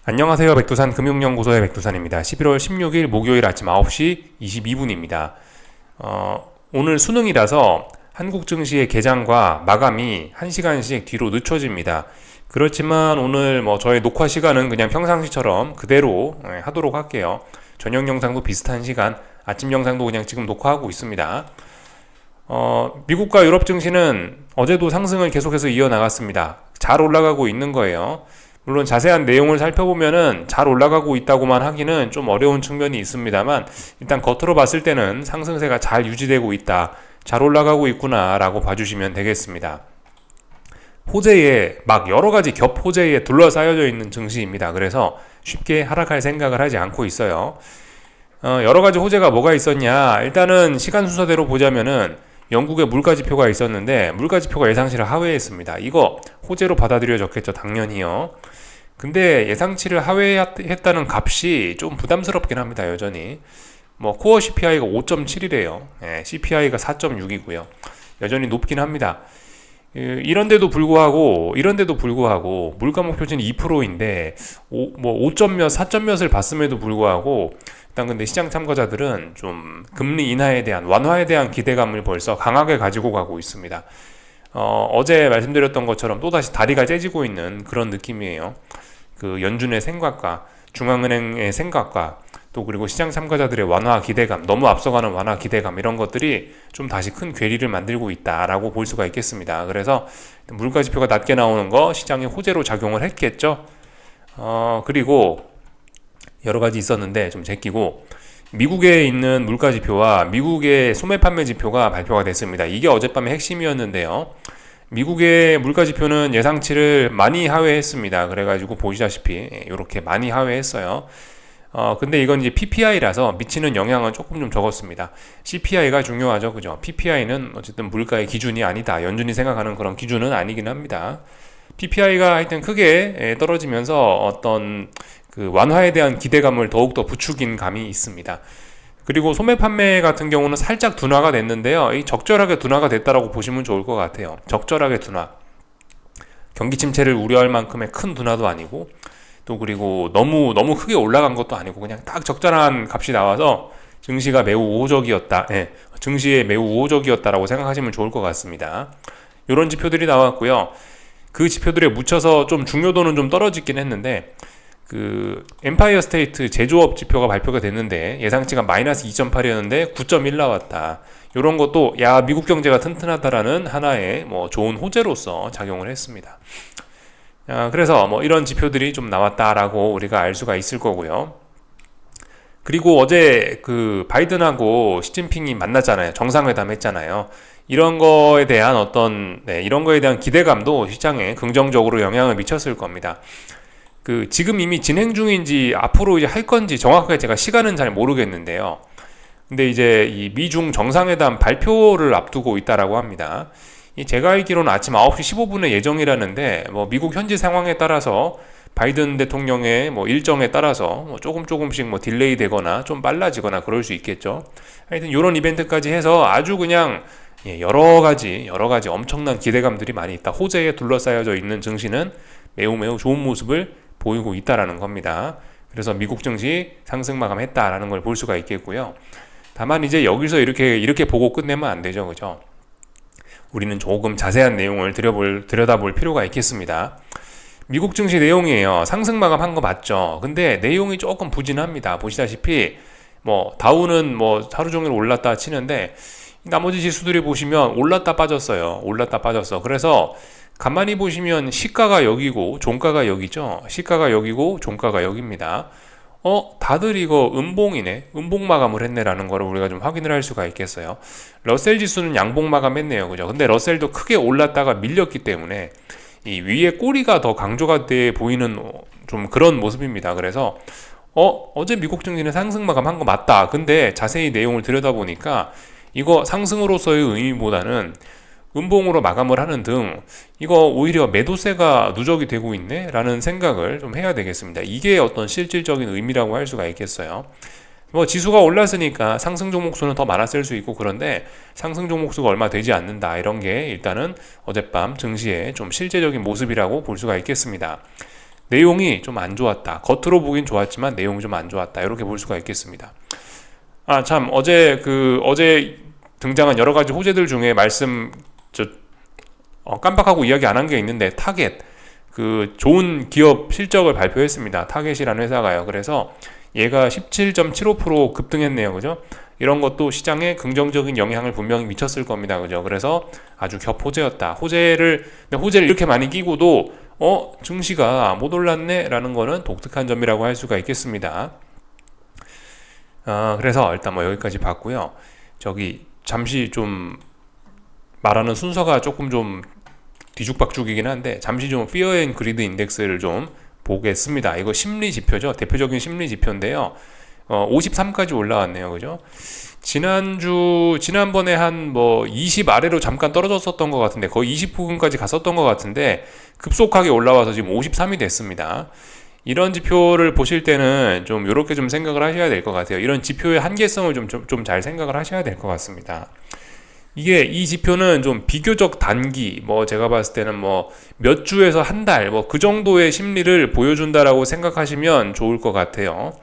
안녕하세요. 백두산 금융연구소의 백두산입니다. 11월 16일 목요일 아침 9시 22분입니다. 오늘 수능이라서 한국 증시의 개장과 마감이 1시간씩 뒤로 늦춰집니다. 그렇지만 오늘 저의 녹화 시간은 그냥 평상시처럼 그대로 하도록 할게요. 저녁 영상도 비슷한 시간, 아침 영상도 그냥 지금 녹화하고 있습니다. 미국과 유럽 증시는 어제도 상승을 계속해서 이어나갔습니다. 잘 올라가고 있는 거예요. 물론 자세한 내용을 살펴보면은 잘 올라가고 있다고만 하기는 좀 어려운 측면이 있습니다만, 일단 겉으로 봤을 때는 상승세가 잘 유지되고 있다, 잘 올라가고 있구나 라고 봐주시면 되겠습니다. 호재에 여러가지 겹 호재에 둘러싸여져 있는 증시입니다. 그래서 쉽게 하락할 생각을 하지 않고 있어요. 여러가지 호재가 뭐가 있었냐, 일단은 시간 순서대로 보자면은 영국의 물가지표가 있었는데 물가지표가 예상치를 하회했습니다. 이거 호재로 받아들여졌겠죠, 당연히요. 근데 예상치를 하회했다는 값이 좀 부담스럽긴 합니다. 여전히 코어 CPI가 5.7이래요. CPI가 4.6이고요. 여전히 높긴 합니다. 이런데도 불구하고 물가 목표치는 2%인데 5점 몇, 4점 몇을 봤음에도 불구하고 일단 근데 시장 참가자들은 좀 금리 인하에 대한, 완화에 대한 기대감을 벌써 강하게 가지고 가고 있습니다. 어제 말씀드렸던 것처럼 또다시 다리가 째지고 있는 그런 느낌이에요. 그 연준의 생각과 중앙은행의 생각과 또 그리고 시장 참가자들의 완화 기대감, 너무 앞서가는 완화 기대감, 이런 것들이 좀 다시 큰 괴리를 만들고 있다라고 볼 수가 있겠습니다. 그래서 물가지표가 낮게 나오는 거 시장이 호재로 작용을 했겠죠. 그리고 여러 가지 있었는데 좀 제끼고, 미국에 있는 물가지표와 미국의 소매 판매 지표가 발표가 됐습니다. 이게 어젯밤의 핵심이었는데요. 미국의 물가지표는 예상치를 많이 하회했습니다. 그래가지고 보시다시피 이렇게 많이 하회했어요. 근데 이건 이제 PPI라서 미치는 영향은 조금 좀 적었습니다. CPI가 중요하죠, 그죠? PPI는 어쨌든 물가의 기준이 아니다. 연준이 생각하는 그런 기준은 아니긴 합니다. PPI가 하여튼 크게 떨어지면서 어떤 그 완화에 대한 기대감을 더욱더 부추긴 감이 있습니다. 그리고 소매 판매 같은 경우는 살짝 둔화가 됐는데요. 이 적절하게 둔화가 됐다라고 보시면 좋을 것 같아요. 적절하게 둔화. 경기 침체를 우려할 만큼의 큰 둔화도 아니고, 또 그리고 너무 크게 올라간 것도 아니고 그냥 딱 적절한 값이 나와서 증시가 매우 우호적이었다. 증시에 매우 우호적이었다라고 생각하시면 좋을 것 같습니다. 이런 지표들이 나왔고요. 그 지표들에 묻혀서 좀 중요도는 좀 떨어지긴 했는데, 그 엠파이어 스테이트 제조업 지표가 발표가 됐는데 예상치가 마이너스 2.8이었는데 9.1 나왔다. 이런 것도 미국 경제가 튼튼하다라는 하나의 좋은 호재로서 작용을 했습니다. 그래서 이런 지표들이 좀 나왔다라고 우리가 알 수가 있을 거고요. 그리고 어제 그 바이든하고 시진핑이 만났잖아요. 정상회담 했잖아요. 이런 거에 대한 이런 거에 대한 기대감도 시장에 긍정적으로 영향을 미쳤을 겁니다. 지금 이미 진행 중인지 앞으로 이제 할 건지 정확하게 제가 시간은 잘 모르겠는데요. 근데 이제 이 미중 정상회담 발표를 앞두고 있다라고 합니다. 제가 알기로는 아침 9시 15분에 예정이라는데, 미국 현지 상황에 따라서 바이든 대통령의 일정에 따라서 조금씩 딜레이 되거나 좀 빨라지거나 그럴 수 있겠죠. 하여튼 이런 이벤트까지 해서 아주 그냥 여러 가지 엄청난 기대감들이 많이 있다. 호재에 둘러싸여져 있는 증시는 매우 좋은 모습을 보이고 있다라는 겁니다. 그래서 미국 증시 상승 마감했다라는 걸 볼 수가 있겠고요. 다만 이제 여기서 이렇게 보고 끝내면 안 되죠, 그죠? 우리는 조금 자세한 내용을 들여다볼 필요가 있겠습니다. 미국 증시 내용이에요. 상승 마감한 거 맞죠? 근데 내용이 조금 부진합니다. 보시다시피 다우는 하루 종일 올랐다 치는데 나머지 지수들이 보시면 올랐다 빠졌어요. 그래서 가만히 보시면 시가가 여기고 종가가 여기죠. 시가가 여기고 종가가 여기입니다. 다들 이거 음봉 마감을 했네라는 거를 우리가 좀 확인을 할 수가 있겠어요. 러셀 지수는 양봉 마감했네요, 그죠? 근데 러셀도 크게 올랐다가 밀렸기 때문에 이 위에 꼬리가 더 강조가 돼 보이는 좀 그런 모습입니다. 그래서 어제 미국 증시는 상승 마감한 거 맞다. 근데 자세히 내용을 들여다보니까 이거 상승으로서의 의미보다는 음봉으로 마감을 하는 등 이거 오히려 매도세가 누적이 되고 있네 라는 생각을 좀 해야 되겠습니다. 이게 어떤 실질적인 의미라고 할 수가 있겠어요. 지수가 올랐으니까 상승 종목 수는 더 많았을 수 있고, 그런데 상승 종목 수가 얼마 되지 않는다, 이런 게 일단은 어젯밤 증시의 좀 실제적인 모습이라고 볼 수가 있겠습니다. 내용이 좀 안 좋았다. 겉으로 보긴 좋았지만 내용이 좀 안 좋았다. 이렇게 볼 수가 있겠습니다. 참 어제 등장한 여러 가지 호재들 중에 깜빡하고 이야기 안 한 게 있는데 타겟 좋은 기업 실적을 발표했습니다. 타겟이라는 회사가요. 그래서 얘가 17.75% 급등했네요. 그죠? 이런 것도 시장에 긍정적인 영향을 분명히 미쳤을 겁니다. 그죠? 그래서 아주 겹호재였다. 호재를 이렇게 많이 끼고도 증시가 못 올랐네 라는 거는 독특한 점이라고 할 수가 있겠습니다. 그래서 일단 여기까지 봤고요. 잠시 좀 말하는 순서가 조금 좀 뒤죽박죽이긴 한데 잠시 좀 Fear and Greed 인덱스를 좀 보겠습니다. 이거 심리 지표죠. 대표적인 심리 지표인데요. 53까지 올라왔네요. 그죠? 지난번에 한 20 아래로 잠깐 떨어졌었던 것 같은데 거의 20 부근까지 갔었던 것 같은데 급속하게 올라와서 지금 53이 됐습니다. 이런 지표를 보실 때는 좀 이렇게 좀 생각을 하셔야 될 것 같아요. 이런 지표의 한계성을 좀 잘 생각을 하셔야 될 것 같습니다. 이 지표는 좀 비교적 단기, 제가 봤을 때는 몇 주에서 한 달, 그 정도의 심리를 보여준다라고 생각하시면 좋을 것 같아요.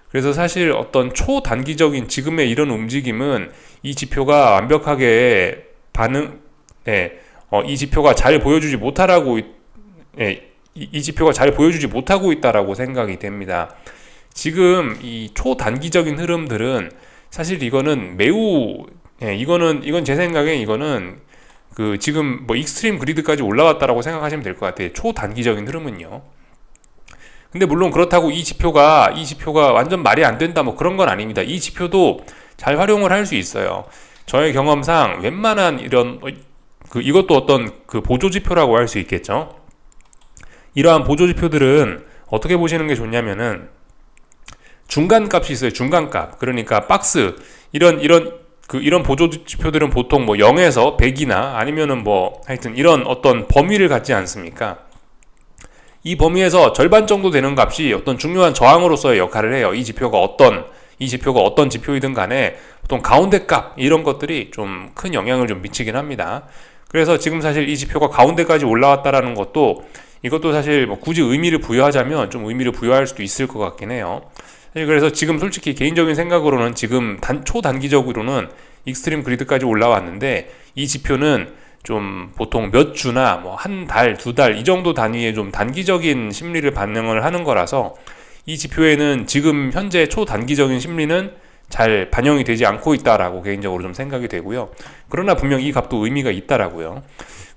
그래서 사실 어떤 초단기적인 지금의 이런 움직임은 이 지표가 완벽하게 이 지표가 잘 보여주지 이 지표가 잘 보여주지 못하고 있다라고 생각이 됩니다. 지금 이 초단기적인 흐름들은 사실 이거는 이건 제 생각에 이거는 지금 익스트림 그리드까지 올라왔다라고 생각하시면 될 것 같아요. 초단기적인 흐름은요. 근데 물론 그렇다고 이 지표가 완전 말이 안 된다 그런 건 아닙니다. 이 지표도 잘 활용을 할 수 있어요. 저의 경험상 웬만한 이것도 어떤 보조지표라고 할 수 있겠죠. 이러한 보조지표들은 어떻게 보시는 게 좋냐면은 중간값이 있어요. 중간값. 그러니까 박스 이런 보조지표들은 보통 0에서 100이나 아니면은 하여튼 이런 어떤 범위를 갖지 않습니까? 이 범위에서 절반 정도 되는 값이 어떤 중요한 저항으로서의 역할을 해요. 이 지표가 어떤 지표이든 간에 보통 가운데 값 이런 것들이 좀 큰 영향을 좀 미치긴 합니다. 그래서 지금 사실 이 지표가 가운데까지 올라왔다라는 이것도 사실 굳이 의미를 부여하자면 좀 의미를 부여할 수도 있을 것 같긴 해요. 그래서 지금 솔직히 개인적인 생각으로는 지금 초단기적으로는 익스트림 그리드까지 올라왔는데 이 지표는 좀 보통 몇 주나 한 달, 두 달 이 정도 단위의 좀 단기적인 심리를 반영을 하는 거라서 이 지표에는 지금 현재 초단기적인 심리는 잘 반영이 되지 않고 있다라고 개인적으로 좀 생각이 되고요. 그러나 분명 이 값도 의미가 있다라고요.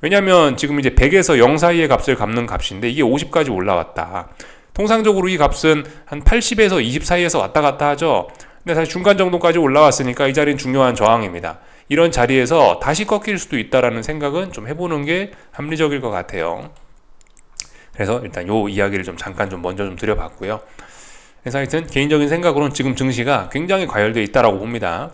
왜냐하면 지금 이제 100에서 0 사이의 값을 갚는 값인데 이게 50까지 올라왔다. 통상적으로 이 값은 한 80에서 20 사이에서 왔다 갔다 하죠. 근데 사실 중간 정도까지 올라왔으니까 이 자리는 중요한 저항입니다. 이런 자리에서 다시 꺾일 수도 있다라는 생각은 좀 해보는 게 합리적일 것 같아요. 그래서 일단 요 이야기를 잠깐 먼저 드려봤고요. 그래서 하여튼 개인적인 생각으로는 지금 증시가 굉장히 과열되어 있다라고 봅니다.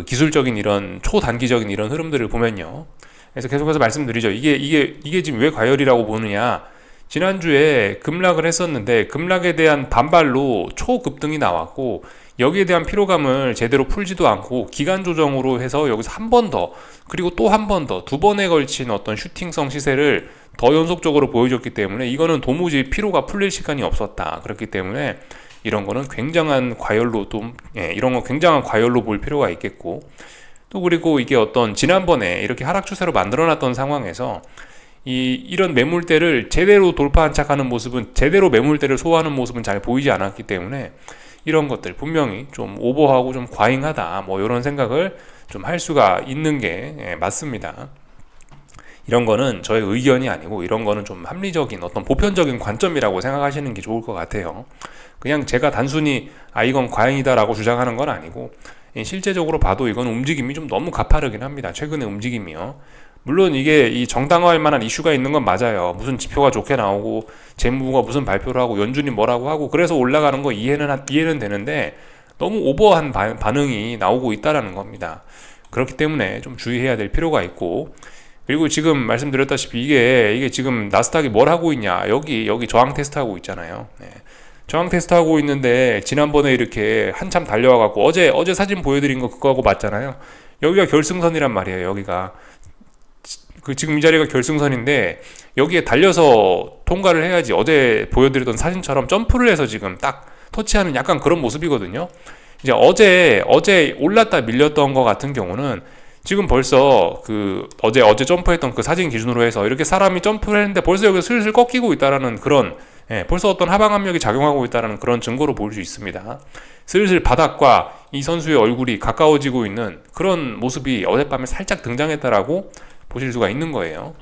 기술적인 이런 초단기적인 이런 흐름들을 보면요. 그래서 계속해서 말씀드리죠. 이게 지금 왜 과열이라고 보느냐. 지난주에 급락을 했었는데 급락에 대한 반발로 초급등이 나왔고 여기에 대한 피로감을 제대로 풀지도 않고 기간 조정으로 해서 여기서 한 번 더 그리고 또 한 번 더 두 번에 걸친 어떤 슈팅성 시세를 더 연속적으로 보여줬기 때문에 이거는 도무지 피로가 풀릴 시간이 없었다. 그렇기 때문에 이런 거는 굉장한 과열로 굉장한 과열로 볼 필요가 있겠고 또 그리고 이게 어떤 지난번에 이렇게 하락 추세로 만들어놨던 상황에서 이런 매물대를 제대로 돌파 안착하는 모습은 제대로 매물대를 소화하는 모습은 잘 보이지 않았기 때문에 이런 것들 분명히 좀 오버하고 좀 과잉하다 이런 생각을 좀 할 수가 있는 게 맞습니다. 이런 거는 저의 의견이 아니고 이런 거는 좀 합리적인 어떤 보편적인 관점이라고 생각하시는 게 좋을 것 같아요. 그냥 제가 단순히 이건 과잉이다라고 주장하는 건 아니고 실제적으로 봐도 이건 움직임이 좀 너무 가파르긴 합니다. 최근의 움직임이요. 물론 이게 정당화할 만한 이슈가 있는 건 맞아요. 무슨 지표가 좋게 나오고 재무부가 무슨 발표를 하고 연준이 뭐라고 하고 그래서 올라가는 거 이해는 되는데 너무 오버한 반응이 나오고 있다라는 겁니다. 그렇기 때문에 좀 주의해야 될 필요가 있고 그리고 지금 말씀드렸다시피 이게 지금 나스닥이 뭘 하고 있냐 여기 저항 테스트 하고 있잖아요. 네. 저항 테스트 하고 있는데 지난번에 이렇게 한참 달려와갖고 어제 사진 보여드린 거 그거하고 맞잖아요. 여기가 결승선이란 말이에요. 여기가 그 지금 이 자리가 결승선인데 여기에 달려서 통과를 해야지 어제 보여드렸던 사진처럼 점프를 해서 지금 딱 터치하는 약간 그런 모습이거든요. 이제 어제 올랐다 밀렸던 것 같은 경우는 지금 벌써 그 어제 점프했던 그 사진 기준으로 해서 이렇게 사람이 점프를 했는데 벌써 여기서 슬슬 꺾이고 있다라는 그런 벌써 어떤 하방 압력이 작용하고 있다는 그런 증거로 볼 수 있습니다. 슬슬 바닥과 이 선수의 얼굴이 가까워지고 있는 그런 모습이 어젯밤에 살짝 등장했다라고 보실 수가 있는 거예요.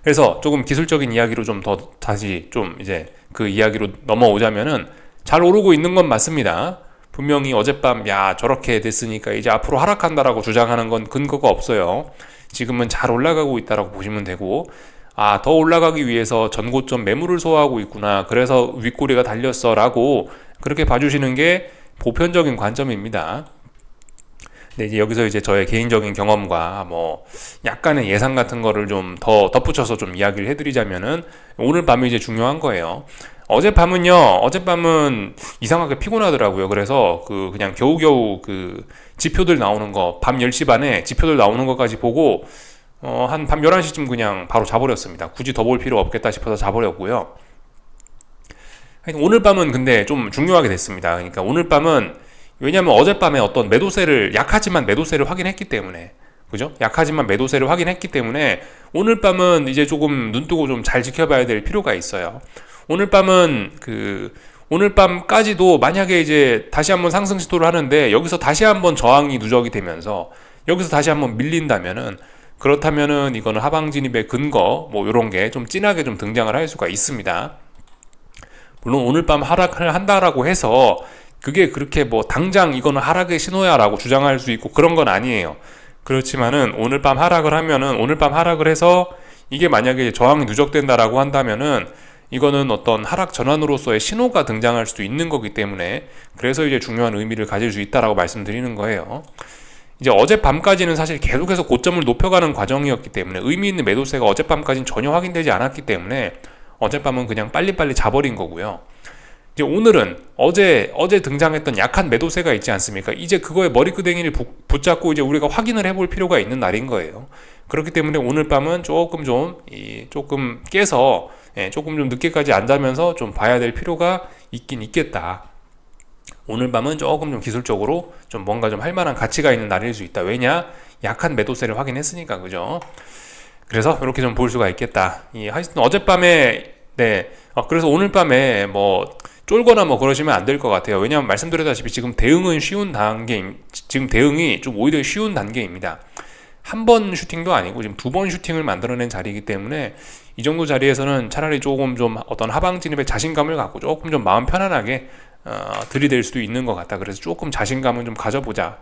그래서 조금 기술적인 이야기로 좀 더 다시 좀 이제 그 이야기로 넘어오자면은 잘 오르고 있는 건 맞습니다. 분명히 어젯밤 야 저렇게 됐으니까 이제 앞으로 하락한다라고 주장하는 건 근거가 없어요. 지금은 잘 올라가고 있다라고 보시면 되고 더 올라가기 위해서 전고점 매물을 소화하고 있구나. 그래서 윗꼬리가 달렸어 라고 그렇게 봐주시는 게 보편적인 관점입니다. 근데 이제 여기서 이제 저의 개인적인 경험과 뭐 약간의 예상 같은 거를 좀 더 덧붙여서 좀 이야기를 해드리자면은 오늘 밤이 이제 중요한 거예요. 어젯밤은 이상하게 피곤하더라고요. 그래서 그냥 겨우겨우 그 지표들 나오는 거, 밤 10시 반에 지표들 나오는 것까지 보고, 한 밤 11시쯤 그냥 바로 자버렸습니다. 굳이 더 볼 필요 없겠다 싶어서 자버렸고요. 오늘 밤은 근데 좀 중요하게 됐습니다. 그러니까 오늘 밤은, 왜냐면 어젯밤에 어떤 약하지만 매도세를 확인했기 때문에, 그죠? 약하지만 매도세를 확인했기 때문에, 오늘 밤은 이제 조금 눈뜨고 좀 잘 지켜봐야 될 필요가 있어요. 오늘 밤까지도 만약에 이제 다시 한번 상승 시도를 하는데 여기서 다시 한번 저항이 누적이 되면서 여기서 다시 한번 밀린다면은 그렇다면은 이거는 하방 진입의 근거 뭐 요런 게 좀 진하게 좀 등장을 할 수가 있습니다. 물론 오늘 밤 하락을 한다라고 해서 그게 그렇게 뭐 당장 이거는 하락의 신호야라고 주장할 수 있고 그런 건 아니에요. 그렇지만은 오늘 밤 하락을 해서 이게 만약에 저항이 누적된다라고 한다면은 이거는 어떤 하락 전환으로서의 신호가 등장할 수도 있는 거기 때문에 그래서 이제 중요한 의미를 가질 수 있다라고 말씀드리는 거예요. 이제 어젯밤까지는 사실 계속해서 고점을 높여가는 과정이었기 때문에 의미 있는 매도세가 어젯밤까지는 전혀 확인되지 않았기 때문에 어젯밤은 그냥 빨리빨리 자버린 거고요. 이제 오늘은 어제 등장했던 약한 매도세가 있지 않습니까? 이제 그거에 머리끄댕이를 붙잡고 이제 우리가 확인을 해볼 필요가 있는 날인 거예요. 그렇기 때문에 오늘 밤은 조금 깨서 조금 좀 늦게까지 안 자면서 좀 봐야 될 필요가 있긴 있겠다. 오늘 밤은 조금 좀 기술적으로 좀 뭔가 좀 할 만한 가치가 있는 날일 수 있다. 왜냐? 약한 매도세를 확인했으니까, 그죠? 그래서 이렇게 좀 볼 수가 있겠다. 하여튼 어젯밤에, 그래서 오늘 밤에 뭐, 쫄거나 뭐 그러시면 안 될 것 같아요. 왜냐하면 말씀드렸다시피 지금 대응이 좀 오히려 쉬운 단계입니다. 한 번 슈팅도 아니고 지금 2번 슈팅을 만들어낸 자리이기 때문에 이 정도 자리에서는 차라리 조금 좀 어떤 하방 진입에 자신감을 갖고 조금 좀 마음 편안하게 들이댈 수도 있는 것 같다. 그래서 조금 자신감은 좀 가져보자.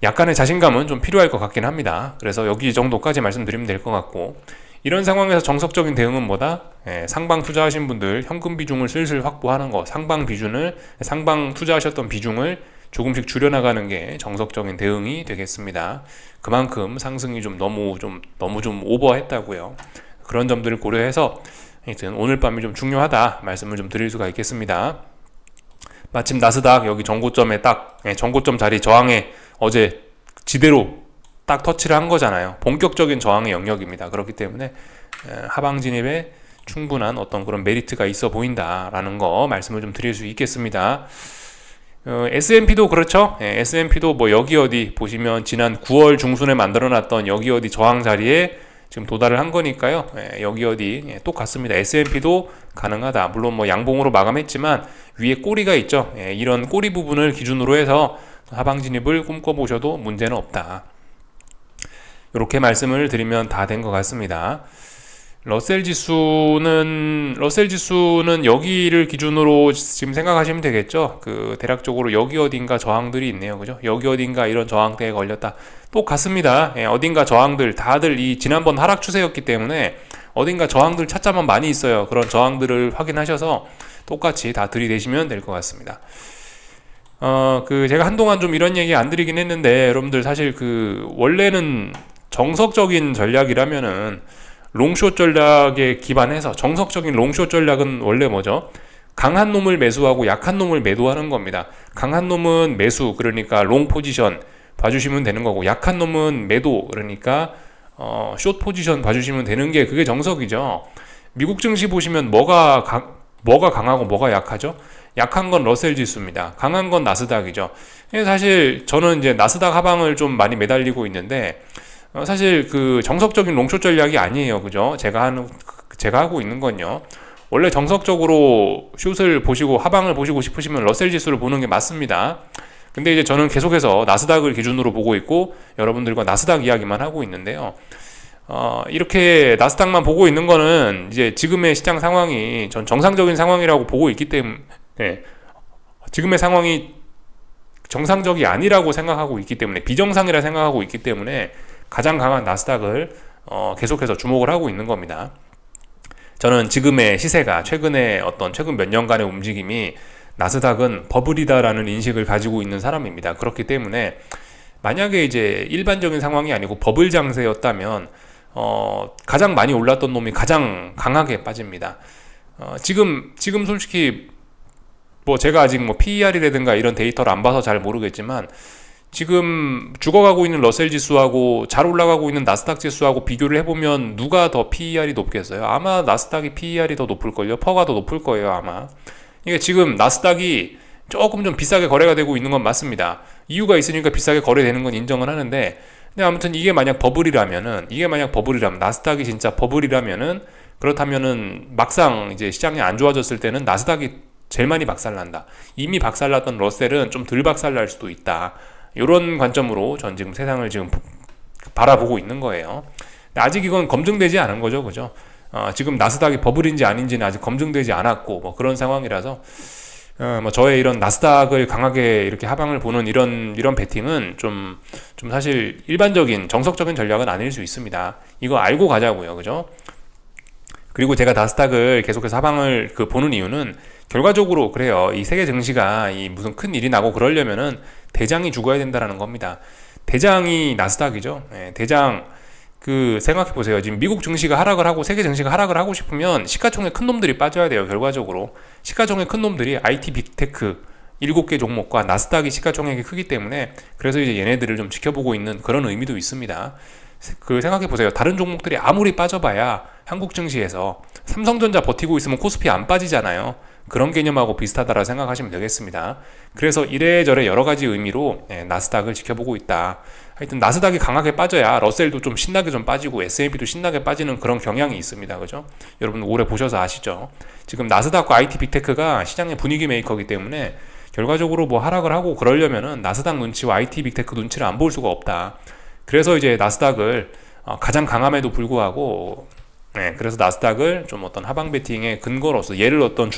약간의 자신감은 좀 필요할 것 같긴 합니다. 그래서 여기 정도까지 말씀드리면 될 것 같고 이런 상황에서 정석적인 대응은 뭐다? 상방 투자하신 분들 현금 비중을 슬슬 확보하는 거, 상방 투자하셨던 비중을 조금씩 줄여나가는 게 정석적인 대응이 되겠습니다. 그만큼 상승이 너무 오버했다고요. 그런 점들을 고려해서 하여튼 오늘 밤이 좀 중요하다 말씀을 좀 드릴 수가 있겠습니다. 마침 나스닥 여기 전고점에 전고점 자리 저항에 어제 지대로 딱 터치를 한 거잖아요. 본격적인 저항의 영역입니다. 그렇기 때문에 하방 진입에 충분한 어떤 그런 메리트가 있어 보인다라는 거 말씀을 좀 드릴 수 있겠습니다. S&P도 그렇죠. S&P도 뭐 여기 어디 보시면 지난 9월 중순에 만들어놨던 여기 어디 저항 자리에 지금 도달을 한 거니까요. 여기 어디 똑같습니다. S&P도 가능하다. 물론 뭐 양봉으로 마감했지만 위에 꼬리가 있죠. 이런 꼬리 부분을 기준으로 해서 하방 진입을 꿈꿔보셔도 문제는 없다. 이렇게 말씀을 드리면 다 된 것 같습니다. 러셀 지수는 여기를 기준으로 지금 생각하시면 되겠죠. 대략적으로 여기 어딘가 저항들이 있네요. 그죠? 여기 어딘가 이런 저항대에 걸렸다. 똑같습니다. 어딘가 저항들, 다들 지난번 하락 추세였기 때문에 어딘가 저항들 찾자만 많이 있어요. 그런 저항들을 확인하셔서 똑같이 다 들이대시면 될 것 같습니다. 제가 한동안 좀 이런 얘기 안 드리긴 했는데, 여러분들 사실 원래는 정석적인 전략이라면은 롱숏 전략에 기반해서 정석적인 롱숏 전략은 원래 뭐죠? 강한 놈을 매수하고 약한 놈을 매도하는 겁니다. 강한 놈은 매수, 그러니까 롱 포지션 봐주시면 되는 거고, 약한 놈은 매도, 그러니까 숏 포지션 봐주시면 되는 게 그게 정석이죠. 미국 증시 보시면 뭐가 강하고 뭐가 약하죠? 약한 건 러셀 지수입니다. 강한 건 나스닥이죠. 사실 저는 이제 나스닥 하방을 좀 많이 매달리고 있는데 사실 그 정석적인 롱숏 전략이 아니에요. 그죠? 제가 하고 있는 건요. 원래 정석적으로 숏을 보시고 하방을 보시고 싶으시면 러셀 지수를 보는 게 맞습니다. 근데 이제 저는 계속해서 나스닥을 기준으로 보고 있고 여러분들과 나스닥 이야기만 하고 있는데요. 이렇게 나스닥만 보고 있는 거는 이제 지금의 시장 상황이 전 정상적인 상황이라고 보고 있기 때문에 지금의 상황이 정상적이 아니라고 생각하고 있기 때문에 비정상이라 생각하고 있기 때문에 가장 강한 나스닥을 계속해서 주목을 하고 있는 겁니다. 저는 지금의 시세가 최근 몇 년간의 움직임이 나스닥은 버블이다라는 인식을 가지고 있는 사람입니다. 그렇기 때문에 만약에 이제 일반적인 상황이 아니고 버블 장세였다면 가장 많이 올랐던 놈이 가장 강하게 빠집니다. 지금 솔직히 뭐 제가 아직 뭐 PER이라든가 이런 데이터를 안 봐서 잘 모르겠지만 지금 죽어가고 있는 러셀 지수하고 잘 올라가고 있는 나스닥 지수하고 비교를 해보면 누가 더 PER이 높겠어요? 아마 나스닥이 PER이 더 높을걸요? 퍼가 더 높을 거예요 아마. 이게 지금 나스닥이 조금 좀 비싸게 거래가 되고 있는 건 맞습니다. 이유가 있으니까 비싸게 거래되는 건 인정을 하는데 근데 아무튼 이게 만약 버블이라면 나스닥이 진짜 버블이라면은 그렇다면은 막상 이제 시장이 안 좋아졌을 때는 나스닥이 제일 많이 박살난다. 이미 박살났던 러셀은 좀 덜 박살날 수도 있다. 이런 관점으로 전 지금 세상을 지금 바라보고 있는 거예요. 아직 이건 검증되지 않은 거죠, 그죠? 지금 나스닥이 버블인지 아닌지는 아직 검증되지 않았고 뭐 그런 상황이라서 뭐 저의 이런 나스닥을 강하게 이렇게 하방을 보는 이런 베팅은 좀 사실 일반적인 정석적인 전략은 아닐 수 있습니다. 이거 알고 가자고요, 그죠? 그리고 제가 나스닥을 계속해서 하방을 보는 이유는 결과적으로 그래요. 이 세계 증시가 이 무슨 큰 일이 나고 그러려면은 대장이 죽어야 된다라는 겁니다. 대장이 나스닥이죠. 대장 생각해 보세요. 지금 미국 증시가 하락을 하고 세계 증시가 하락을 하고 싶으면 시가총액 큰 놈들이 빠져야 돼요. 결과적으로 시가총액 큰 놈들이 IT 빅테크 7개 종목과 나스닥이 시가총액이 크기 때문에 그래서 이제 얘네들을 좀 지켜보고 있는 그런 의미도 있습니다. 생각해 보세요. 다른 종목들이 아무리 빠져봐야 한국 증시에서 삼성전자 버티고 있으면 코스피 안 빠지잖아요. 그런 개념하고 비슷하다라 생각하시면 되겠습니다. 그래서 이래저래 여러 가지 의미로 나스닥을 지켜보고 있다. 하여튼 나스닥이 강하게 빠져야 러셀도 좀 신나게 좀 빠지고 S&P도 신나게 빠지는 그런 경향이 있습니다. 그죠? 여러분 오래 보셔서 아시죠? 지금 나스닥과 IT 빅테크가 시장의 분위기 메이커이기 때문에 결과적으로 뭐 하락을 하고 그러려면은 나스닥 눈치와 IT 빅테크 눈치를 안 볼 수가 없다. 그래서 이제 나스닥을 가장 강함에도 불구하고 그래서 나스닥을 좀 어떤 하방 베팅의 근거로서 얘를 어떤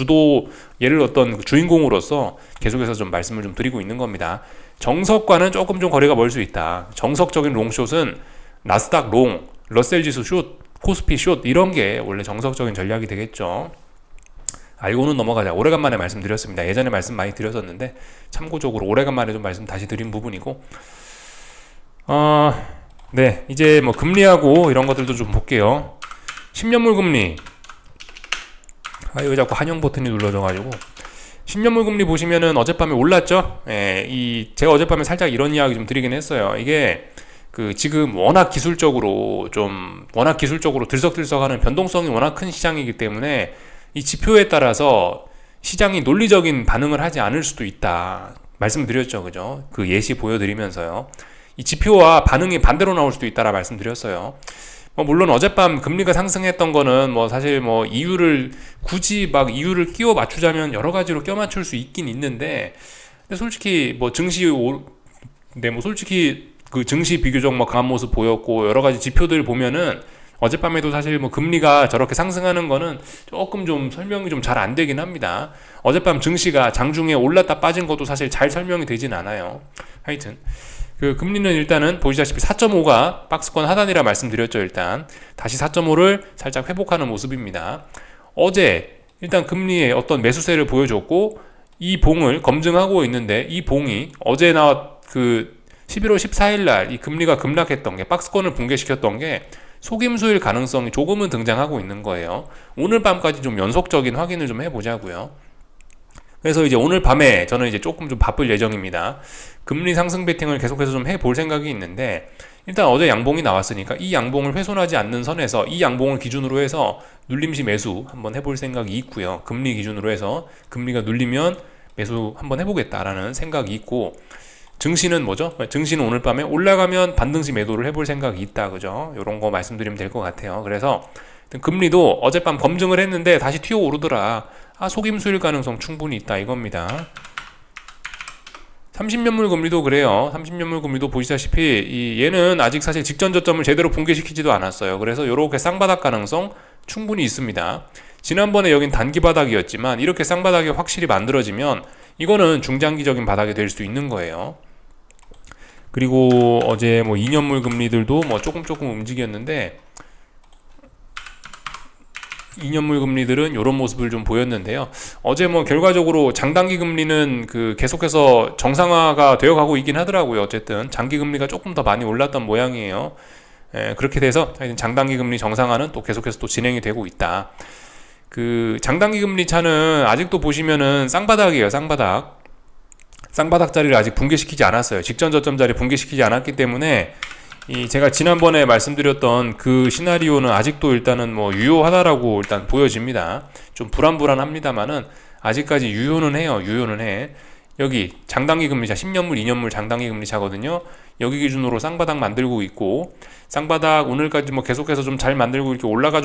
주인공으로서 계속해서 좀 말씀을 좀 드리고 있는 겁니다. 정석과는 조금 좀 거리가 멀 수 있다. 정석적인 롱숏은 나스닥 롱, 러셀 지수 숏, 코스피 숏 이런 게 원래 정석적인 전략이 되겠죠. 알고는 넘어가자. 오래간만에 말씀드렸습니다. 예전에 말씀 많이 드렸었는데 참고적으로 오래간만에 좀 말씀 다시 드린 부분이고 네, 이제 뭐 금리하고 이런 것들도 좀 볼게요. 10년물 금리. 왜 자꾸 한영 버튼이 눌러져가지고 10년물 금리 보시면은 어젯밤에 올랐죠? 제가 어젯밤에 살짝 이런 이야기 좀 드리긴 했어요. 이게 지금 워낙 기술적으로 들썩들썩하는 변동성이 워낙 큰 시장이기 때문에 이 지표에 따라서 시장이 논리적인 반응을 하지 않을 수도 있다. 말씀드렸죠, 그죠? 그 예시 보여드리면서요. 이 지표와 반응이 반대로 나올 수도 있다라 말씀드렸어요. 물론 어젯밤 금리가 상승했던 거는 사실 굳이 이유를 끼워 맞추자면 여러 가지로 껴 맞출 수 있긴 있는데, 근데 솔직히 솔직히 그 증시 비교적 강한 모습 보였고 여러 가지 지표들 보면은 어젯밤에도 사실 금리가 저렇게 상승하는 거는 조금 좀 설명이 좀 잘 안 되긴 합니다. 어젯밤 증시가 장중에 올랐다 빠진 것도 사실 잘 설명이 되진 않아요. 하여튼 금리는 일단은 보시다시피 4.5가 박스권 하단이라 말씀드렸죠. 일단 다시 4.5를 살짝 회복하는 모습입니다. 어제 일단 금리의 어떤 매수세를 보여줬고 이 봉을 검증하고 있는데 이 봉이 어제 11월 14일 날 이 금리가 급락했던 게 박스권을 붕괴시켰던 게 속임수일 가능성이 조금은 등장하고 있는 거예요. 오늘 밤까지 좀 연속적인 확인을 좀 해보자고요. 그래서 이제 오늘 밤에 저는 이제 조금 좀 바쁠 예정입니다. 금리 상승 베팅을 계속해서 좀 해볼 생각이 있는데 일단 어제 양봉이 나왔으니까 이 양봉을 훼손하지 않는 선에서 이 양봉을 기준으로 해서 눌림시 매수 한번 해볼 생각이 있고요. 금리 기준으로 해서 금리가 눌리면 매수 한번 해보겠다라는 생각이 있고, 증시는 뭐죠? 증시는 오늘 밤에 올라가면 반등시 매도를 해볼 생각이 있다, 그죠? 이런 거 말씀드리면 될 것 같아요. 그래서 금리도 어젯밤 검증을 했는데 다시 튀어 오르더라. 속임수일 가능성 충분히 있다 이겁니다. 30년물 금리도 그래요. 30년물 금리도 보시다시피 얘는 아직 사실 직전 저점을 제대로 붕괴시키지도 않았어요. 그래서 이렇게 쌍바닥 가능성 충분히 있습니다. 지난번에 여긴 단기 바닥이었지만 이렇게 쌍바닥이 확실히 만들어지면 이거는 중장기적인 바닥이 될 수 있는 거예요. 그리고 어제 뭐 2년물 금리들도 뭐 조금 움직였는데 2년물 금리들은 이런 모습을 좀 보였는데요. 어제 뭐 결과적으로 장단기 금리는 계속해서 정상화가 되어 가고 있긴 하더라고요. 어쨌든 장기 금리가 조금 더 많이 올랐던 모양이에요. 그렇게 돼서 장단기 금리 정상화는 또 계속해서 또 진행이 되고 있다. 장단기 금리 차는 아직도 보시면은 쌍바닥이에요. 쌍바닥 자리를 아직 붕괴시키지 않았어요. 직전 저점 자리 붕괴시키지 않았기 때문에 제가 지난번에 말씀드렸던 그 시나리오는 아직도 일단은 뭐 유효하다라고 일단 보여집니다. 좀 불안합니다만은 아직까지 유효는 해요. 여기 장단기 금리차 10년물 2년물 장단기 금리차거든요. 여기 기준으로 쌍바닥 만들고 있고, 쌍바닥 오늘까지 뭐 계속해서 좀 잘 만들고 이렇게 올라가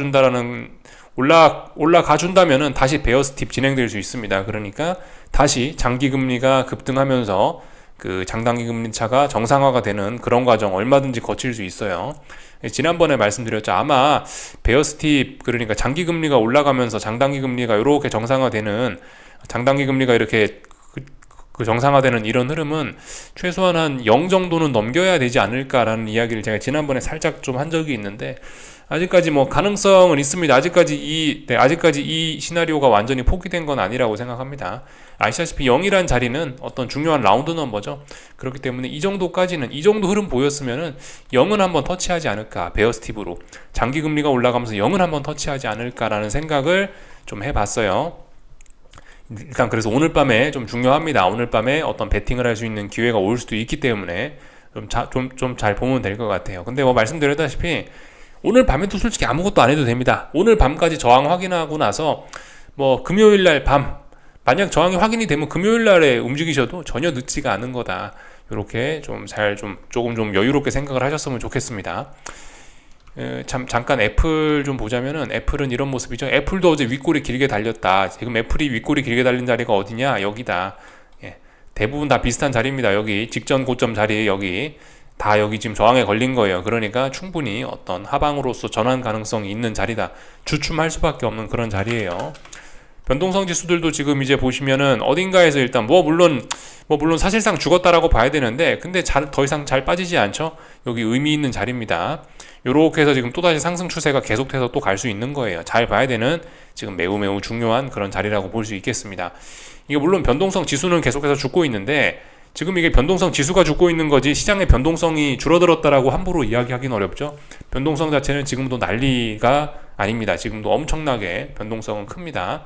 준다면은 다시 베어 스팁 진행될 수 있습니다. 그러니까 다시 장기 금리가 급등하면서 장단기 금리 차가 정상화가 되는 그런 과정 얼마든지 거칠 수 있어요. 지난번에 말씀드렸죠. 아마 베어 스팁, 그러니까 장기 금리가 올라가면서 장단기 금리가 이렇게 정상화되는, 장단기 금리가 이렇게 정상화되는 이런 흐름은 최소한 한 0 정도는 넘겨야 되지 않을까라는 이야기를 제가 지난번에 살짝 좀 한 적이 있는데, 아직까지 뭐 가능성은 있습니다. 아직까지 이 시나리오가 완전히 포기된 건 아니라고 생각합니다. 아시다시피 0이란 자리는 어떤 중요한 라운드 넘버죠. 그렇기 때문에 이 정도 흐름 보였으면은 0은 한번 터치하지 않을까, 베어 스팁으로 장기 금리가 올라가면서 0은 한번 터치하지 않을까라는 생각을 좀 해봤어요. 일단 그래서 오늘 밤에 좀 중요합니다. 오늘 밤에 어떤 베팅을 할 수 있는 기회가 올 수도 있기 때문에 좀 잘 보면 될 것 같아요. 근데 뭐 말씀드렸다시피 오늘 밤에도 솔직히 아무것도 안 해도 됩니다. 오늘 밤까지 저항 확인하고 나서 뭐 금요일날 밤 만약 저항이 확인이 되면 금요일날에 움직이셔도 전혀 늦지가 않은 거다. 이렇게 조금 좀 여유롭게 생각을 하셨으면 좋겠습니다. 잠깐 애플 좀 보자면은 애플은 이런 모습이죠. 애플도 어제 윗골이 길게 달렸다. 지금 애플이 윗골이 길게 달린 자리가 어디냐? 여기다. 대부분 다 비슷한 자리입니다. 여기 직전 고점 자리, 여기 지금 저항에 걸린 거예요. 그러니까 충분히 어떤 하방으로서 전환 가능성이 있는 자리다. 주춤할 수밖에 없는 그런 자리예요. 변동성 지수들도 지금 이제 보시면은 어딘가에서 일단 물론 사실상 죽었다라고 봐야 되는데, 근데 더 이상 잘 빠지지 않죠. 여기 의미 있는 자리입니다. 요렇게 해서 지금 또다시 상승 추세가 계속해서 또 갈 수 있는 거예요. 잘 봐야 되는 지금 매우 중요한 그런 자리라고 볼 수 있겠습니다. 이게 물론 변동성 지수는 계속해서 죽고 있는데, 지금 이게 변동성 지수가 죽고 있는 거지 시장의 변동성이 줄어들었다라고 함부로 이야기하기는 어렵죠. 변동성 자체는 지금도 난리가 아닙니다. 지금도 엄청나게 변동성은 큽니다.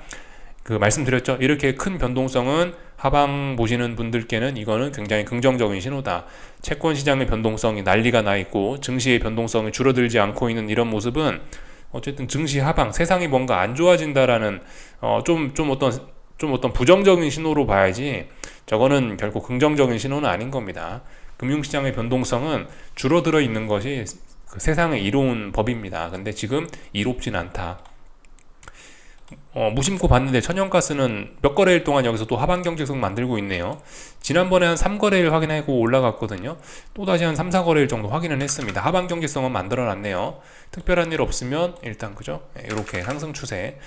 말씀드렸죠. 이렇게 큰 변동성은 하방 보시는 분들께는 이거는 굉장히 긍정적인 신호다. 채권 시장의 변동성이 난리가 나 있고 증시의 변동성이 줄어들지 않고 있는 이런 모습은 어쨌든 증시 하방, 세상이 뭔가 안 좋아진다라는 좀 어떤 부정적인 신호로 봐야지, 저거는 결코 긍정적인 신호는 아닌 겁니다. 금융시장의 변동성은 줄어들어 있는 것이 세상의 이로운 법입니다. 근데 지금 이롭진 않다. 무심코 봤는데 천연가스는 몇 거래일 동안 여기서 또 하방 경직성 만들고 있네요. 지난번에 한 3거래일 확인하고 올라갔거든요. 또다시 한 3, 4거래일 정도 확인은 했습니다. 하방 경직성은 만들어 놨네요. 특별한 일 없으면 일단 그죠? 이렇게 상승 추세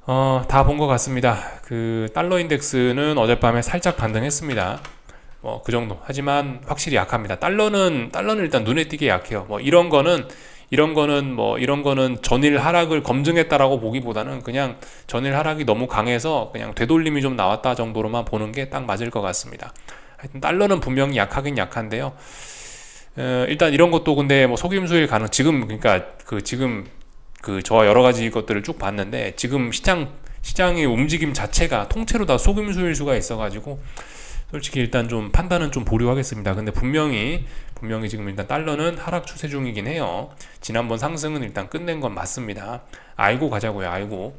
다 본 것 같습니다. 달러 인덱스는 어젯밤에 살짝 반등했습니다. 그 정도. 하지만 확실히 약합니다. 달러는 일단 눈에 띄게 약해요. 이런 거는 전일 하락을 검증했다라고 보기보다는 그냥 전일 하락이 너무 강해서 그냥 되돌림이 좀 나왔다 정도로만 보는 게 딱 맞을 것 같습니다. 하여튼 달러는 분명히 약하긴 약한데요. 일단 이런 것도 근데 속임수일 가능, 지금 저와 여러 가지 것들을 쭉 봤는데 지금 시장의 움직임 자체가 통째로 다 속임수일 수가 있어가지고 솔직히 일단 좀 판단은 좀 보류하겠습니다. 근데 분명히 지금 일단 달러는 하락 추세 중이긴 해요. 지난번 상승은 일단 끝낸 건 맞습니다. 알고 가자고요. 알고.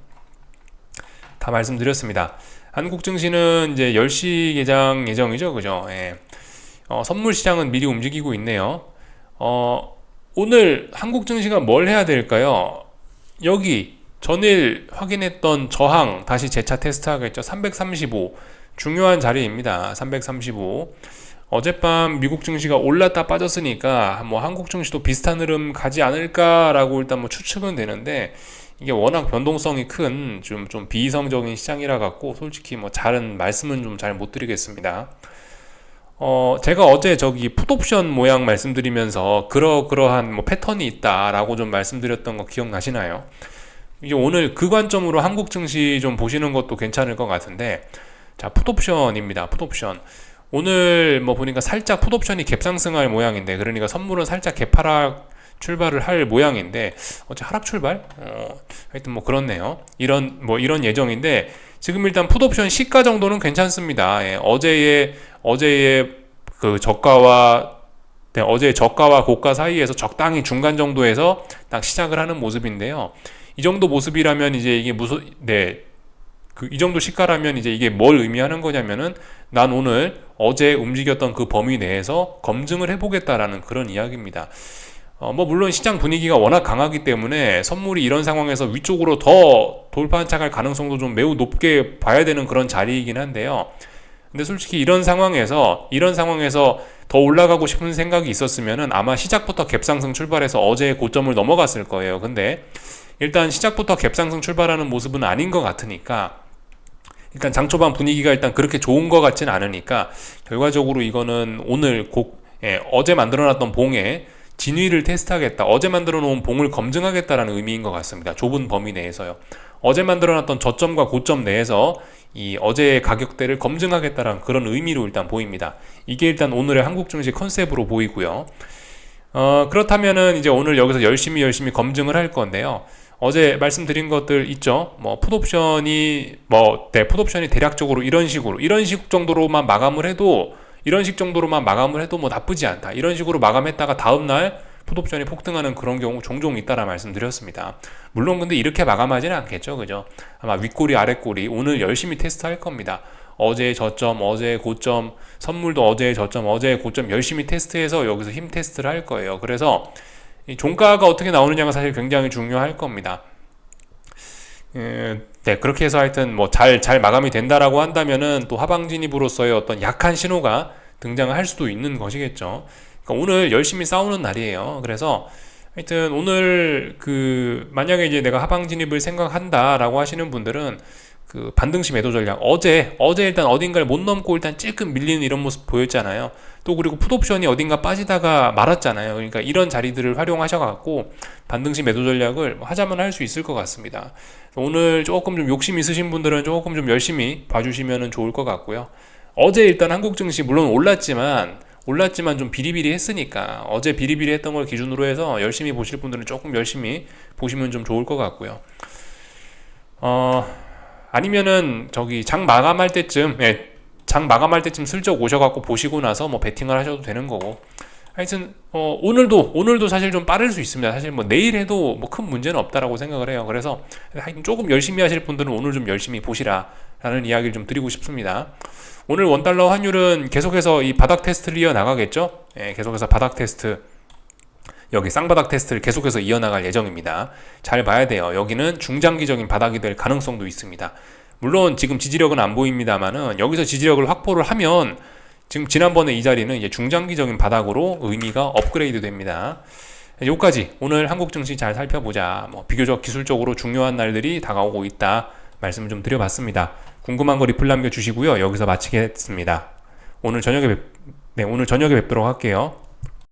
다 말씀드렸습니다. 한국 증시는 이제 10시 개장 예정이죠. 그죠? 예. 선물 시장은 미리 움직이고 있네요. 오늘 한국 증시가 뭘 해야 될까요? 여기 전일 확인했던 저항 다시 재차 테스트하겠죠. 335 중요한 자리입니다. 335. 어젯밤 미국 증시가 올랐다 빠졌으니까 뭐 한국 증시도 비슷한 흐름 가지 않을까라고 일단 뭐 추측은 되는데, 이게 워낙 변동성이 큰 좀 비이성적인 시장이라 갖고 솔직히 뭐 잘은 말씀은 좀 잘 못 드리겠습니다. 제가 어제 저기 풋옵션 모양 말씀드리면서 그러한 뭐 패턴이 있다라고 좀 말씀드렸던 거 기억나시나요? 이제 오늘 그 관점으로 한국 증시 좀 보시는 것도 괜찮을 것 같은데, 자, 풋옵션입니다. 풋옵션. 오늘 뭐 보니까 살짝 풋옵션이 갭상승할 모양인데, 그러니까 선물은 살짝 갭하락 출발을 할 모양인데, 어째 하락 출발? 하여튼 뭐 그렇네요. 이런 예정인데, 지금 일단 풋옵션 시가 정도는 괜찮습니다. 예, 어제의 그 어제의 저가와 고가 사이에서 적당히 중간 정도에서 딱 시작을 하는 모습인데요. 이 정도 모습이라면 이제 이게 이 정도 시가라면 이제 이게 뭘 의미하는 거냐면은, 난 오늘 어제 움직였던 그 범위 내에서 검증을 해보겠다라는 그런 이야기입니다. 뭐 물론 시장 분위기가 워낙 강하기 때문에 선물이 이런 상황에서 위쪽으로 더 돌파 안착할 가능성도 좀 매우 높게 봐야 되는 그런 자리이긴 한데요. 근데 솔직히 이런 상황에서 더 올라가고 싶은 생각이 있었으면은 아마 시작부터 갭상승 출발해서 어제의 고점을 넘어갔을 거예요. 근데 일단 시작부터 갭상승 출발하는 모습은 아닌 것 같으니까, 일단 장초반 분위기가 일단 그렇게 좋은 것 같진 않으니까, 결과적으로 이거는 오늘 어제 만들어놨던 봉에 진위를 테스트하겠다, 어제 만들어 놓은 봉을 검증하겠다라는 의미인 것 같습니다. 좁은 범위 내에서요. 어제 만들어놨던 저점과 고점 내에서 이 어제의 가격대를 검증하겠다라는 그런 의미로 일단 보입니다. 이게 일단 오늘의 한국 증시 컨셉으로 보이고요. 그렇다면은 이제 오늘 여기서 열심히 검증을 할 건데요. 어제 말씀드린 것들 있죠. 뭐 풋옵션이 대략적으로 이런 식 정도로만 마감을 해도 뭐 나쁘지 않다. 이런 식으로 마감했다가 다음날 풋옵션이 폭등하는 그런 경우 종종 있다라 말씀드렸습니다. 물론 근데 이렇게 마감하지는 않겠죠. 그죠? 아마 윗꼬리 아랫꼬리 오늘 열심히 테스트할 겁니다. 어제의 저점, 어제의 고점, 선물도 어제의 저점, 어제의 고점 열심히 테스트해서 여기서 힘 테스트를 할 거예요. 그래서 이 종가가 어떻게 나오느냐가 사실 굉장히 중요할 겁니다. 네, 그렇게 해서 하여튼 뭐 잘 마감이 된다라고 한다면은 또 하방 진입으로서의 어떤 약한 신호가 등장할 수도 있는 것이겠죠. 그러니까 오늘 열심히 싸우는 날이에요. 그래서 하여튼 오늘 만약에 이제 내가 하방 진입을 생각한다라고 하시는 분들은 그 반등시 매도 전략, 어제 일단 어딘가를 못 넘고 일단 찔끔 밀리는 이런 모습 보였잖아요. 또 그리고 풋옵션이 어딘가 빠지다가 말았잖아요. 그러니까 이런 자리들을 활용하셔갖고 반등시 매도 전략을 하자면 할 수 있을 것 같습니다. 오늘 조금 좀 욕심 있으신 분들은 조금 좀 열심히 봐주시면 좋을 것 같고요. 어제 일단 한국 증시 물론 올랐지만 좀 비리비리 했으니까, 어제 비리비리 했던 걸 기준으로 해서 열심히 보실 분들은 조금 열심히 보시면 좀 좋을 것 같고요. 아니면은 장 마감할 때쯤 슬쩍 오셔갖고 보시고 나서 뭐 베팅을 하셔도 되는 거고. 하여튼 오늘도 사실 좀 빠를 수 있습니다. 사실 뭐 내일 해도 뭐 큰 문제는 없다라고 생각을 해요. 그래서 하여튼 조금 열심히 하실 분들은 오늘 좀 열심히 보시라라는 이야기를 좀 드리고 싶습니다. 오늘 원달러 환율은 계속해서 이 바닥 테스트를 이어나가겠죠. 계속해서 바닥 테스트, 여기 쌍바닥 테스트를 계속해서 이어나갈 예정입니다. 잘 봐야 돼요. 여기는 중장기적인 바닥이 될 가능성도 있습니다. 물론 지금 지지력은 안 보입니다만은 여기서 지지력을 확보를 하면 지금 지난번에 이 자리는 이제 중장기적인 바닥으로 의미가 업그레이드 됩니다. 여기까지 오늘 한국 증시 잘 살펴보자. 뭐 비교적 기술적으로 중요한 날들이 다가오고 있다 말씀을 좀 드려봤습니다. 궁금한 거 리플 남겨주시고요. 여기서 마치겠습니다. 오늘 저녁에 뵙도록 할게요.